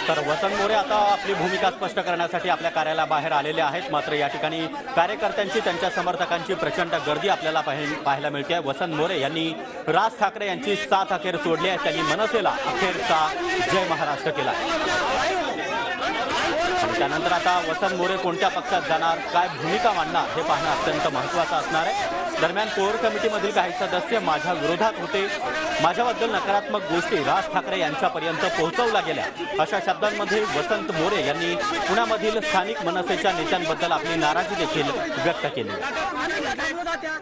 तर वसंत मोरे आता आपली भूमिका स्पष्ट करण्यासाठी आपल्या कार्यालयाबाहेर आलेले आहेत। मात्र या ठिकाणी कार्यकर्त्यांची त्यांच्या समर्थकांची प्रचंड गर्दी आपल्याला पाहायला मिळते। वसंत मोरे यांनी राज ठाकरे यांची साथ अखेर सोडली आहे। त्यांनी मनसेला अखेरचा जय महाराष्ट्र केला। त्यानंतर आता वसंत मोरे कोणत्या पक्षात जाणार, काय भूमिका मांडणार हे पाहणं अत्यंत महत्त्वाचं असणार आहे। दरम्यान कोर कमिटीमधील काही सदस्य माझ्या विरोधात होते, माझ्याबद्दल नकारात्मक गोष्टी राज ठाकरे यांच्यापर्यंत पोहोचवल्या गेल्या, अशा शब्दांमध्ये वसंत मोरे यांनी पुण्यामधील स्थानिक मनसेच्या नेत्यांबद्दल आपली नाराजी देखील व्यक्त केली।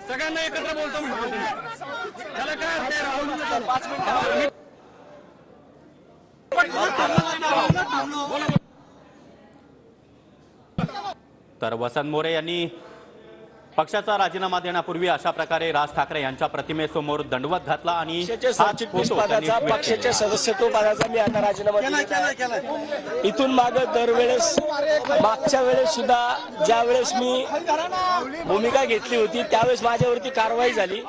सगळ्यांना एकत्र बोलतो तर वसंत मोरे यांनी पक्षाचा राजीनामा देण्यापूर्वी अशा प्रकारे राज ठाकरे यांच्या प्रतिमेसमोर दंडवत घातला आणि पक्षाच्या सदस्यत्व पदाचा मी आता राजीनामा दिला। इथून मागे दरवेळेस मागच्या वेळेस सुद्धा ज्या वेळेस मी भूमिका घेतली होती त्यावेळेस माझ्यावरती कारवाई झाली।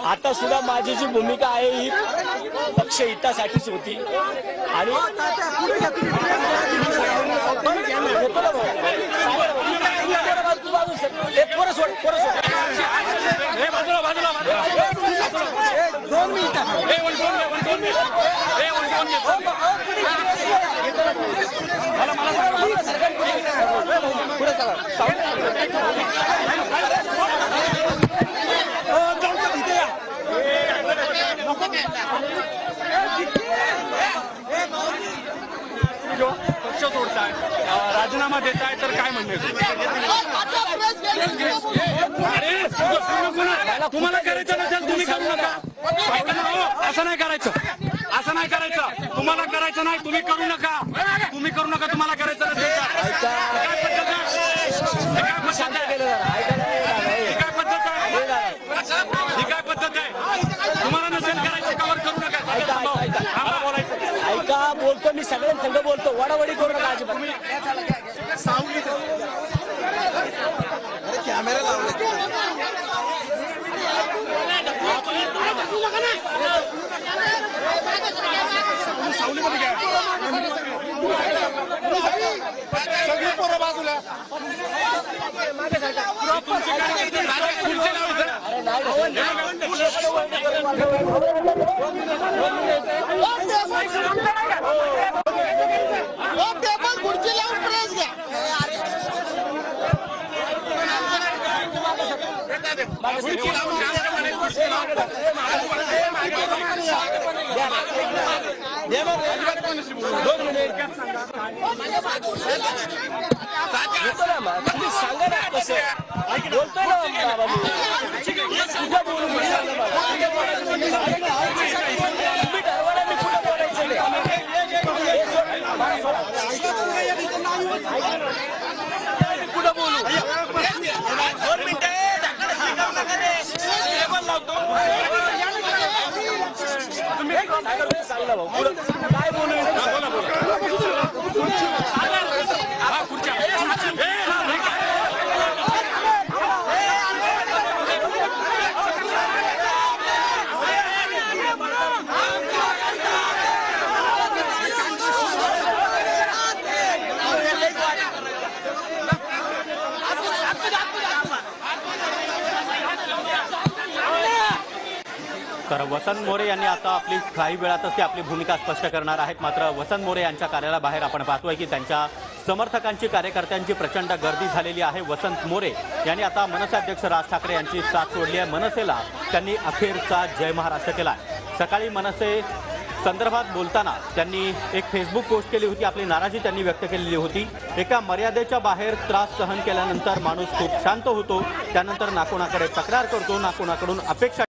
आता सुद्धा माझी जी भूमिका आहे ही पक्ष हितासाठीच होती आणि पक्ष सोडताय, राजीनामा देताय तर काय म्हणणे? तुम्हाला करायचं नसेल तुम्ही करू नका, असं नाही करायचं, असं नाही करायचं, तुम्हाला करायचं नाही तुम्ही करू नका, तुम्ही करू नका, तुम्हाला करायचं नसेल काय पद्धत आहे, तुम्हाला नसेल करायचं कवर करू नका, ऐका बोलतो मी सगळ्यांसंग बोलतो, वडावडी करू नका अजिबात। कॅमेरा लावले सावलीमध्ये घ्या सगळी पोरं बाजूला सांगा ना कसं बोलतोय कुठं बोलू 2 मिनिटं सांगा भाऊ काय बोलू तर वसंत मोरे यांनी आता आपली काही वेळातच ते आपली भूमिका स्पष्ट करणार आहेत। मात्र वसंत मोरे यांच्या कार्यालयाबाहेर आपण पाहतोय की त्यांच्या समर्थकांची कार्यकर्त्यांची प्रचंड गर्दी झालेली आहे। वसंत मोरे यांनी आता मनसे अध्यक्ष राज ठाकरे यांची साथ सोडली आहे। मनसेला त्यांनी अखेरचा जय महाराष्ट्र केला। सकाळी मनसे संदर्भात बोलताना त्यांनी एक फेसबुक पोस्ट केली होती, आपली नाराजी त्यांनी व्यक्त केलेली होती। एका मर्यादेच्या बाहेर त्रास सहन केल्यानंतर माणूस खूप शांत होतो, त्यानंतर नाकोणाकडे तक्रार करतो, नाकोणाकडून अपेक्षा